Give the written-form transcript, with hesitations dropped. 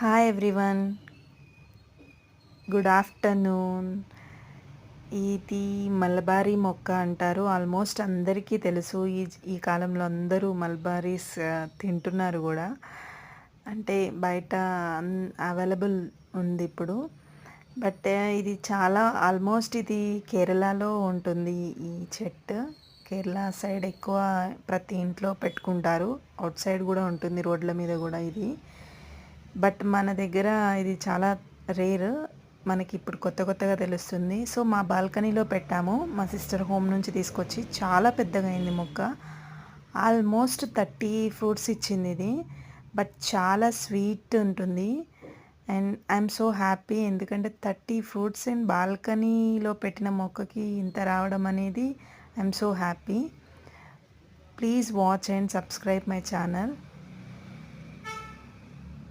Hi everyone, good afternoon. ఇది mulberry మొక్క అంటారు. ఆల్మోస్ట్ అందరికీ తెలుసు. ఈ కాలంలో అందరూ మల్బరీస్ తింటున్నారు కూడా. అంటే బయట అవైలబుల్ ఉంది ఇప్పుడు. బట్ ఇది చాలా ఆల్మోస్ట్ ఇది కేరళలో ఉంటుంది. ఈ చెట్టు కేరళ సైడ్ ఎక్కువ ప్రతి ఇంట్లో పెట్టుకుంటారు. అవుట్ సైడ్ కూడా ఉంటుంది, రోడ్ల మీద కూడా ఇది. బట్ మన దగ్గర ఇది చాలా రేర్. మనకి ఇప్పుడు కొత్తగా తెలుస్తుంది. సో మా బాల్కనీలో పెట్టాము, మా సిస్టర్ హోమ్ నుంచి తీసుకొచ్చి. చాలా పెద్దగా అయింది మొక్క. ఆల్మోస్ట్ 30 ఫ్రూట్స్ ఇచ్చింది ఇది. బట్ చాలా స్వీట్ ఉంటుంది. అండ్ ఐఎమ్ సో హ్యాపీ, ఎందుకంటే 30 ఫ్రూట్స్ అండ్ బాల్కనీలో పెట్టిన మొక్కకి ఇంత రావడం అనేది I'm so happy. Please watch and subscribe my channel.